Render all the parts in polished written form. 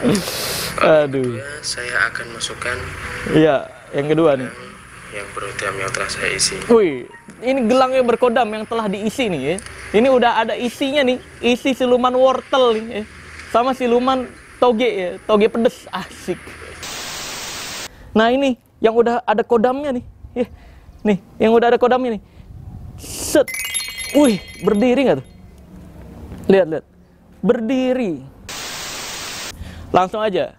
Aduh. Kedua, saya akan masukkan Iya, yang kedua nih. yang berkodam yang telah saya isi. Wih, ini gelang yang berkodam yang telah diisi nih ya. Ini udah ada isinya nih, isi siluman wortel nih ya. Sama siluman toge ya, toge pedes, asik. Nah ini yang udah ada kodamnya nih, ya. Nih, yang udah ada kodamnya nih. Set, wih, berdiri nggak tuh? Lihat, lihat, berdiri. Langsung aja.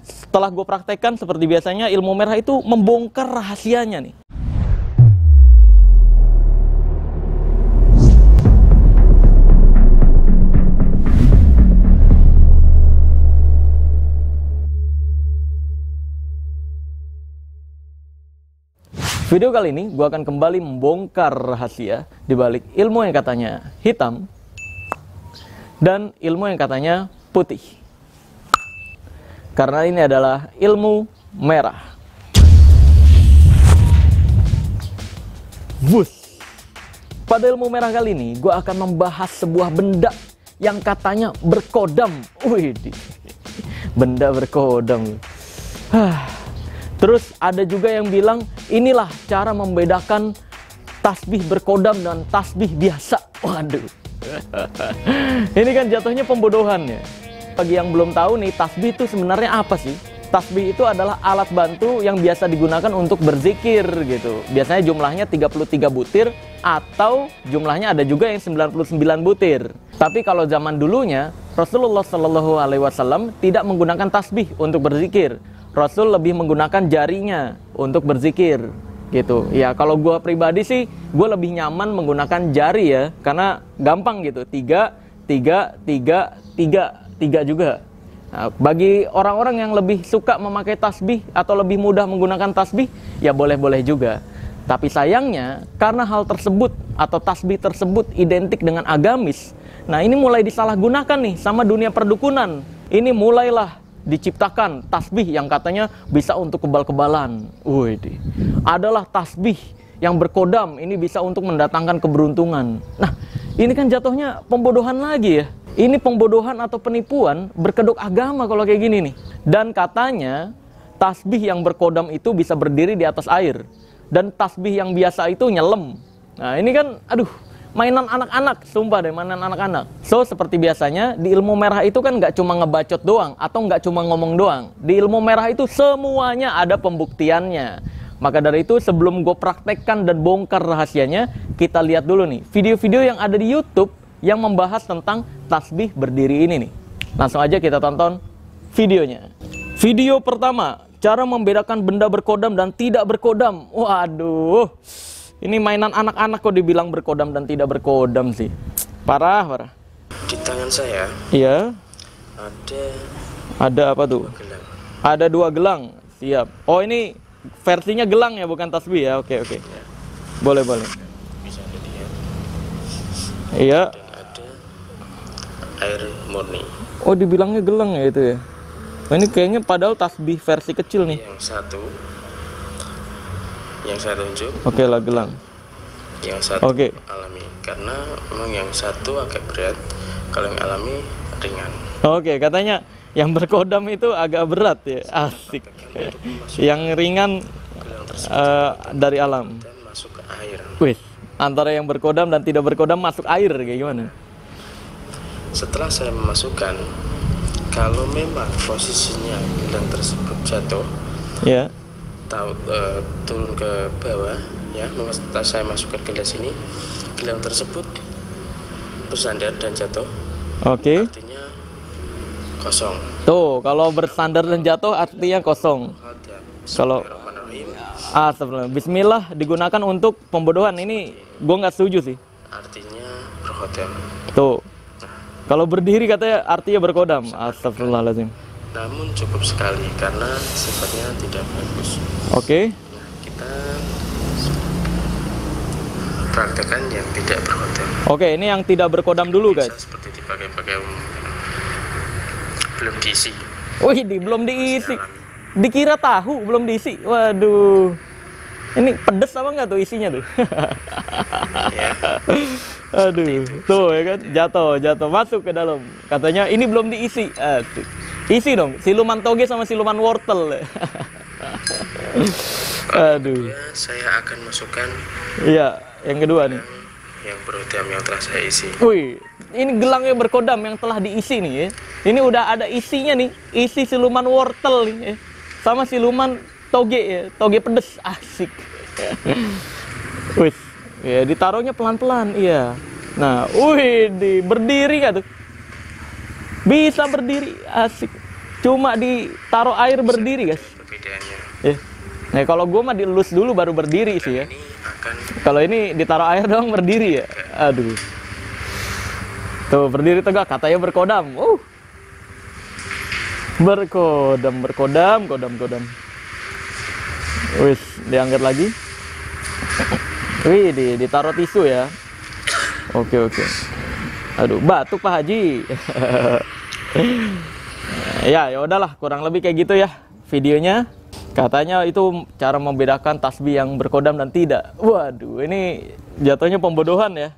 Setelah gue praktekkan seperti biasanya, ilmu merah itu membongkar rahasianya nih. Video kali ini gue akan kembali membongkar rahasia di balik ilmu yang katanya hitam dan ilmu yang katanya putih. Karena ini adalah ilmu merah. Bus. Pada ilmu merah kali ini gue akan membahas sebuah benda yang katanya berkodam. Wih, benda berkodam. Terus ada juga yang bilang inilah cara membedakan tasbih berkodam dan tasbih biasa. Waduh. Ini kan jatuhnya pembodohan ya. Bagi yang belum tahu nih, tasbih itu sebenarnya apa sih? Tasbih itu adalah alat bantu yang biasa digunakan untuk berzikir gitu. Biasanya jumlahnya 33 butir atau jumlahnya ada juga yang 99 butir. Tapi kalau zaman dulunya, Rasulullah Shallallahu Alaihi Wasallam tidak menggunakan tasbih untuk berzikir. Rasul lebih menggunakan jarinya untuk berzikir gitu. Ya kalau gue pribadi sih, gue lebih nyaman menggunakan jari ya, karena gampang gitu. Tiga juga. Nah, bagi orang-orang yang lebih suka memakai tasbih atau lebih mudah menggunakan tasbih, ya boleh-boleh juga. Tapi sayangnya, karena hal tersebut atau tasbih tersebut identik dengan agamis, nah ini mulai disalahgunakan nih sama dunia perdukunan. Ini mulailah diciptakan tasbih yang katanya bisa untuk kebal-kebalan. Wih, adalah tasbih yang berkodam, ini bisa untuk mendatangkan keberuntungan. Nah, ini kan jatuhnya pembodohan lagi ya. Ini pembodohan atau penipuan berkedok agama kalau kayak gini nih. Dan katanya tasbih yang berkodam itu bisa berdiri di atas air, dan tasbih yang biasa itu nyelam. Nah, ini kan aduh, mainan anak-anak, sumpah deh, mainan anak-anak. So, seperti biasanya, di ilmu merah itu kan nggak cuma ngebacot doang, atau nggak cuma ngomong doang. Di ilmu merah itu semuanya ada pembuktiannya. Maka dari itu, sebelum gue praktekkan dan bongkar rahasianya, kita lihat dulu nih, video-video yang ada di YouTube yang membahas tentang tasbih berdiri ini nih. Langsung aja kita tonton videonya. Video pertama, cara membedakan benda berkodam dan tidak berkodam. Waduh. Ini mainan anak-anak kok dibilang berkodam dan tidak berkodam sih. Parah, parah. Di tangan saya Iya. ada apa tuh? gelang. Ada 2 gelang. Siap. Oh, ini versinya gelang ya, bukan tasbih ya. Oke. Boleh. Bisa dilihat. Iya. Dan ada air murni. Oh, dibilangnya gelang ya itu ya. Nah, ini kayaknya padahal tasbih versi kecil nih. Yang saya tunjuk. Oke lah, gelang. Yang satu alami, karena memang yang satu agak berat, kalau yang alami ringan. Oke, katanya yang berkodam itu agak berat ya, asik. Yang ringan dari alam. Dan masuk ke air. Wih, antara yang berkodam dan tidak berkodam masuk air kayak gimana? Setelah saya memasukkan, kalau memang posisinya gelang tersebut jatuh, Ya. Turun ke bawah ya, setelah saya masukkan gelas ini, gelang tersebut bersandar dan jatuh. Oke. Artinya kosong. Tuh, kalau bersandar dan jatuh artinya kosong. Kalau astagfirullah, bismillah digunakan untuk pembodohan, ini gue nggak setuju sih. Artinya berkodam. Tuh. Kalau berdiri katanya artinya berkodam. Astagfirullahaladzim. Namun cukup sekali karena sifatnya tidak bagus. Oke. Nah, kita praktekkan yang tidak berkodam. Oke, ini yang tidak berkodam dulu guys. Seperti dipakai belum diisi. Wih, belum diisi. Dikira tahu belum diisi. Waduh. Ini pedes apa enggak tuh isinya tuh? Ya. Aduh, tuh ya kan, jatuh masuk ke dalam. Katanya ini belum diisi. Isi dong, siluman toge sama siluman wortel. Aduh. Ya, saya akan masukkan Iya, yang kedua nih. yang berkodam yang telah saya isi. Wih, ini gelangnya berkodam yang telah diisi nih ya. Ini udah ada isinya nih, isi siluman wortel nih ya. Sama siluman toge ya, toge pedes, asik. Wih, ya ditaruhnya pelan-pelan, iya. Nah, wih, berdiri nggak tuh? Bisa berdiri, asik. Cuma ditaruh air berdiri, guys. Perbedaannya. Ya. Nah, kalau gue mah dielus dulu baru berdiri sih ya. Ini akan Kalau ini ditaruh air doang berdiri ya. Aduh. Tuh, berdiri tegak, katanya berkodam. Berkodam, kodam. Wih, diangkat lagi. Wih, ditaruh tisu ya. Oke. Aduh, batuk Pak Haji. Ya udahlah, kurang lebih kayak gitu ya videonya. Katanya itu cara membedakan tasbih yang berkodam dan tidak. Waduh, ini jatuhnya pembodohan ya.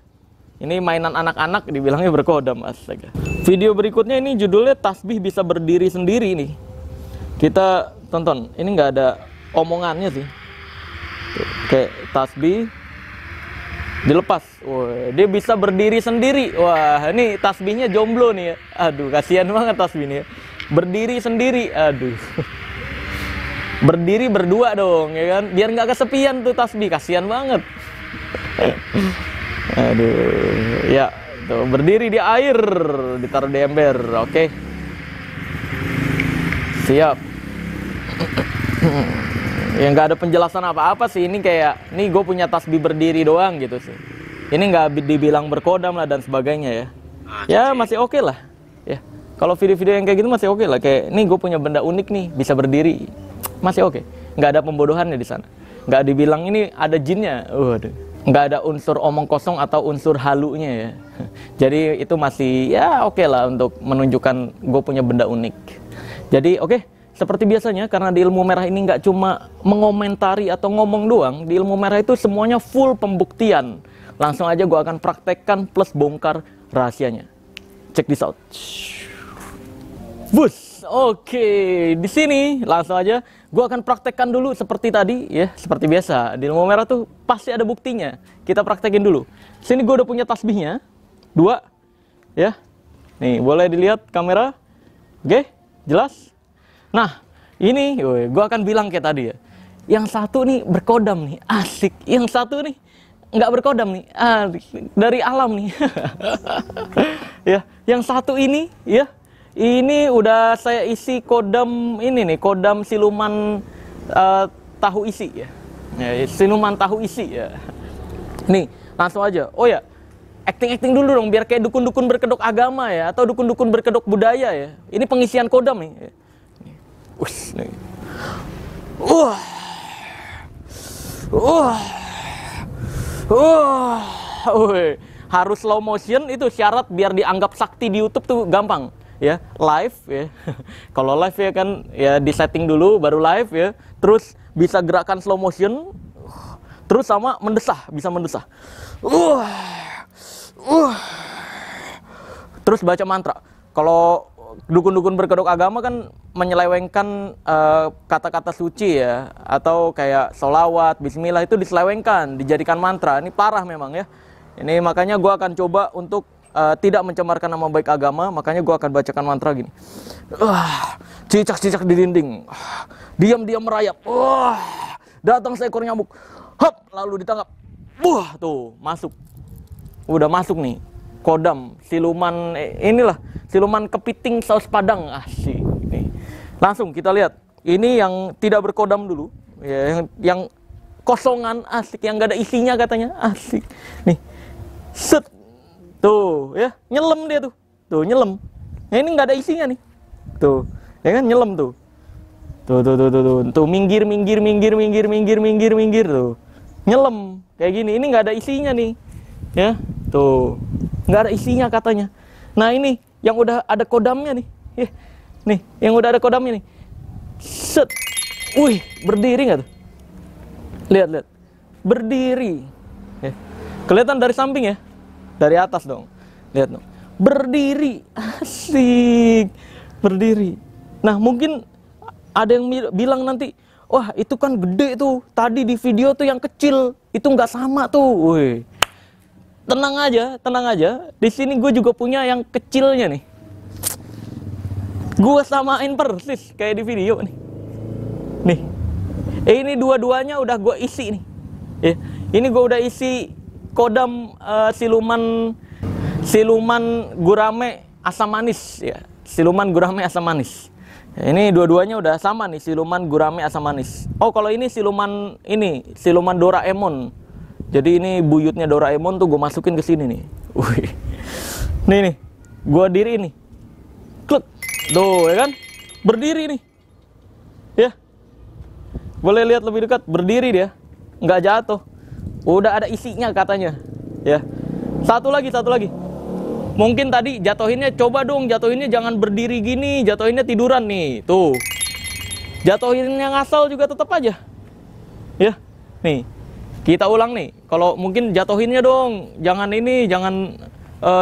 Ini mainan anak-anak dibilangnya berkodam, astaga. Video berikutnya ini judulnya tasbih bisa berdiri sendiri nih. Kita tonton, ini nggak ada omongannya sih. Tuh, kayak tasbih dilepas, wah, dia bisa berdiri sendiri. Wah, ini tasbihnya jomblo nih ya. Aduh, kasihan banget tasbih ini ya. Berdiri sendiri, aduh. Berdiri berdua dong, ya kan? Biar nggak kesepian tuh tasbih, kasihan banget. Aduh, ya, tuh berdiri di air, ditaruh di ember, oke. Siap. Ya nggak ada penjelasan apa-apa sih, ini kayak, nih gue punya tasbih berdiri doang gitu sih. Ini nggak dibilang berkodam lah dan sebagainya ya. Ya masih oke lah. Ya, kalau video-video yang kayak gitu masih oke lah. Kayak, nih gue punya benda unik nih, bisa berdiri. Masih oke, nggak ada pembodohannya di sana, nggak dibilang ini ada jinnya, waduh, nggak ada unsur omong kosong atau unsur halunya ya. Jadi itu masih ya oke lah untuk menunjukkan gue punya benda unik. Jadi oke, seperti biasanya karena di ilmu merah ini nggak cuma mengomentari atau ngomong doang, di ilmu merah itu semuanya full pembuktian. Langsung aja gue akan praktekkan plus bongkar rahasianya. Check this out. Bus. Oke, di sini langsung aja gue akan praktekkan dulu seperti tadi ya, seperti biasa. Di ilmu merah tuh pasti ada buktinya. Kita praktekin dulu. Sini gue udah punya tasbihnya, 2 ya. Nih, boleh dilihat kamera. Oke, jelas. Nah, ini gue akan bilang kayak tadi ya. Yang satu nih berkodam nih, asik. Yang satu nih nggak berkodam nih, dari alam nih. Ya, yang satu ini ya. Ini udah saya isi kodam ini nih, kodam siluman tahu isi ya. Siluman tahu isi ya. Nih, langsung aja. Oh ya, acting dulu dong biar kayak dukun-dukun berkedok agama ya, atau dukun-dukun berkedok budaya ya. Ini pengisian kodam nih. Ush, nih. Harus slow motion, itu syarat biar dianggap sakti di YouTube tuh gampang. Ya, live ya. Kalau live ya kan ya di setting dulu baru live ya. Terus bisa gerakan slow motion. Terus sama mendesah, bisa mendesah. Terus baca mantra. Kalau dukun-dukun berkedok agama kan menyelewengkan kata-kata suci ya, atau kayak sholawat, bismillah itu diselewengkan, dijadikan mantra. Ini parah memang ya. Ini makanya gue akan coba untuk tidak mencemarkan nama baik agama, makanya gue akan bacakan mantra gini. Cicak-cicak di dinding. Diam-diam merayap. Datang seekor nyamuk. Hop, lalu ditangkap. Tuh, masuk. Udah masuk nih. Kodam, siluman inilah, siluman kepiting saus padang. Asik. Nih. Langsung kita lihat. Ini yang tidak berkodam dulu, ya, yang kosongan, asik, yang gak ada isinya katanya. Asik. Nih. Set. Tuh, ya, nyelem dia tuh. Tuh, nyelem. Nah, ini nggak ada isinya nih. Tuh, ya kan nyelem tuh. Tuh, minggir tuh. Nyelem kayak gini. Ini nggak ada isinya nih. Ya, tuh. Nggak ada isinya katanya. Nah, ini yang udah ada kodamnya nih. Nih, yang udah ada kodamnya nih. Set. Wih, berdiri nggak tuh? Lihat. Berdiri. Kelihatan dari samping ya? Dari atas dong. Lihat dong. Berdiri. Asik. Berdiri. Nah, mungkin ada yang bilang nanti, wah itu kan gede tuh, tadi di video tuh yang kecil, itu nggak sama tuh. Wih. Tenang aja. Di sini gue juga punya yang kecilnya nih. Gue samain persis kayak di video nih. Nih, ini dua-duanya udah gue isi nih. Ya, ini gue udah isi kodam siluman gurame asam manis ya. Siluman gurame asam manis. Ya, ini dua-duanya udah sama nih, siluman gurame asam manis. Oh, kalau ini siluman Doraemon. Jadi ini buyutnya Doraemon tuh gue masukin ke sini nih. Wih. Nih, gue diri nih. Klik. Tuh, ya kan? Berdiri nih. Ya. Boleh lihat lebih dekat, berdiri dia. Nggak jatuh. Udah ada isinya katanya. Ya. Satu lagi. Mungkin tadi jatuhinnya, coba dong jatuhinnya jangan berdiri gini, jatuhinnya tiduran nih. Tuh. Jatuhinnya ngasal juga tetap aja. Ya. Nih. Kita ulang nih, kalau mungkin jatuhinnya dong, jangan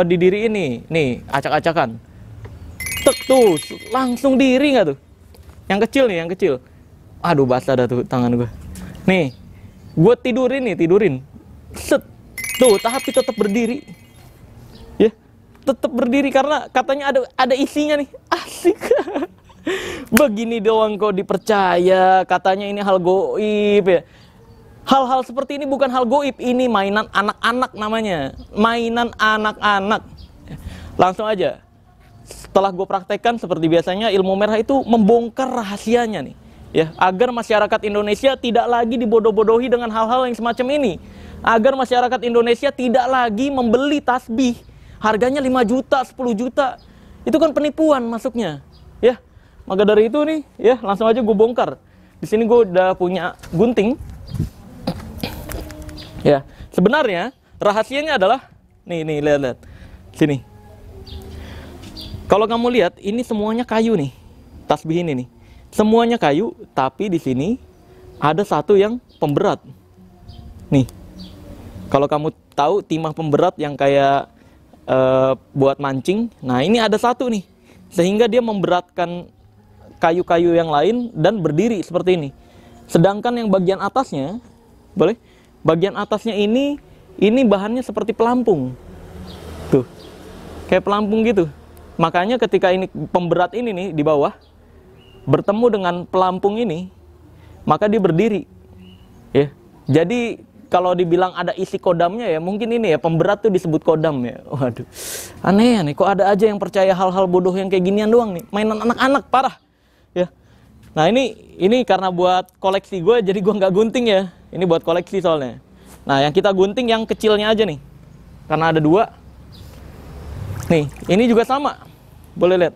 didiri ini, nih acak-acakan, tek tuh, langsung diri nggak tuh? Yang kecil, aduh basah dah tuh tangan gue. Nih, gue tidurin, set, tuh tapi tetap berdiri, ya, tetap berdiri karena katanya ada isinya nih, asik. Begini doang kok dipercaya, katanya ini hal goib ya. Hal-hal seperti ini bukan hal goib, ini mainan anak-anak namanya. Mainan anak-anak. Langsung aja. Setelah gue praktekkan seperti biasanya, ilmu merah itu membongkar rahasianya nih. Ya, agar masyarakat Indonesia tidak lagi dibodoh-bodohi dengan hal-hal yang semacam ini. Agar masyarakat Indonesia tidak lagi membeli tasbih. Harganya 5 juta, 10 juta. Itu kan penipuan masuknya. Ya, maka dari itu nih, ya langsung aja gue bongkar. Di sini gue udah punya gunting. Ya, sebenarnya rahasianya adalah nih lihat sini. Kalau kamu lihat ini semuanya kayu nih, tasbih ini nih, semuanya kayu, tapi di sini ada satu yang pemberat. Nih, kalau kamu tahu timah pemberat yang kayak buat mancing, nah ini ada satu nih, sehingga dia memberatkan kayu-kayu yang lain dan berdiri seperti ini. Sedangkan yang bagian atasnya, boleh? Bagian atasnya ini bahannya seperti pelampung. Tuh. Kayak pelampung gitu. Makanya ketika ini pemberat ini nih di bawah bertemu dengan pelampung ini, maka dia berdiri. Ya. Jadi kalau dibilang ada isi kodamnya ya mungkin ini ya, pemberat tuh disebut kodam ya. Waduh. Aneh nih, kok ada aja yang percaya hal-hal bodoh yang kayak ginian doang nih. Mainan anak-anak parah. Ya. Nah, ini karena buat koleksi gue jadi gue nggak gunting ya. Ini buat koleksi soalnya. Nah, yang kita gunting yang kecilnya aja nih. Karena ada 2. Nih, ini juga sama. Boleh lihat.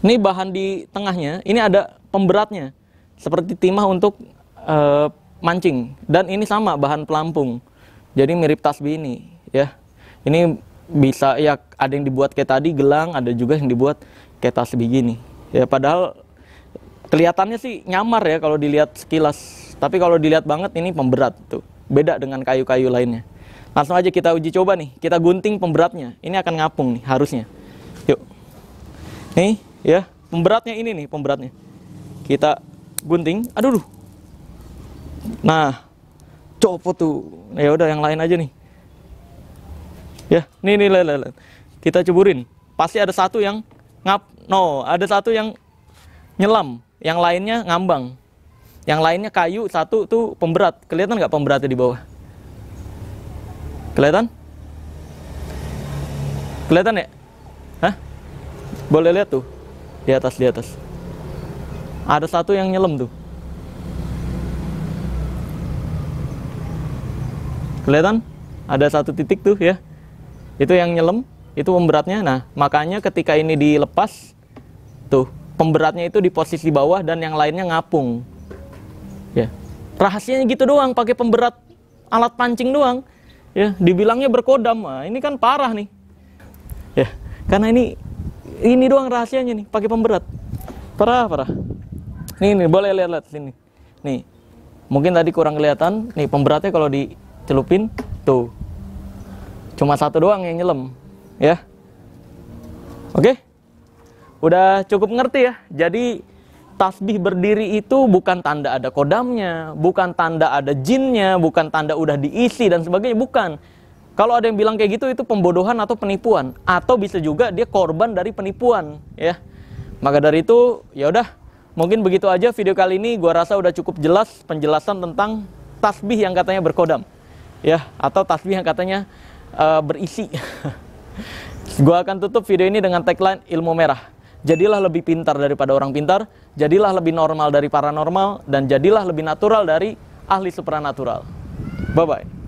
Ini bahan di tengahnya, ini ada pemberatnya. Seperti timah untuk mancing. Dan ini sama, bahan pelampung. Jadi mirip tasbih ini. Ya. Ini bisa, ya ada yang dibuat kayak tadi, gelang. Ada juga yang dibuat kayak tasbih gini. Ya, padahal kelihatannya sih nyamar ya kalau dilihat sekilas. Tapi kalau dilihat banget ini pemberat tuh. Beda dengan kayu-kayu lainnya. Langsung aja kita uji coba nih. Kita gunting pemberatnya. Ini akan ngapung nih harusnya. Yuk. Nih ya, pemberatnya ini nih pemberatnya. Kita gunting. Aduh. Nah, copot tuh. Ya udah yang lain aja nih. Ya, nih lihat. Kita ceburin. Pasti ada satu yang ada satu yang nyelam. Yang lainnya ngambang. Yang lainnya kayu, satu tuh pemberat. Kelihatan nggak pemberatnya di bawah? Kelihatan? Kelihatan ya? Hah? Boleh lihat tuh. Di atas. Ada satu yang nyelam tuh. Kelihatan? Ada satu titik tuh ya. Itu yang nyelam, itu pemberatnya. Nah, makanya ketika ini dilepas, tuh, pemberatnya itu di posisi bawah dan yang lainnya ngapung. Ya, rahasianya gitu doang, pakai pemberat alat pancing doang. Ya, dibilangnya berkodam. Nah, ini kan parah nih. Ya, karena ini doang rahasianya nih, pakai pemberat. Parah. Nih, boleh lihat sini. Nih. Mungkin tadi kurang kelihatan. Nih, pemberatnya kalau dicelupin tuh. Cuma satu doang yang nyelam, ya. Oke? Udah cukup ngerti ya. Jadi tasbih berdiri itu bukan tanda ada kodamnya, bukan tanda ada jinnya, bukan tanda udah diisi dan sebagainya, bukan. Kalau ada yang bilang kayak gitu itu pembodohan atau penipuan, atau bisa juga dia korban dari penipuan, ya. Maka dari itu, ya udah, mungkin begitu aja video kali ini. Gua rasa udah cukup jelas penjelasan tentang tasbih yang katanya berkodam, ya, atau tasbih yang katanya berisi. Gua akan tutup video ini dengan tagline ilmu merah. Jadilah lebih pintar daripada orang pintar, jadilah lebih normal dari paranormal, dan jadilah lebih natural dari ahli supranatural. Bye-bye.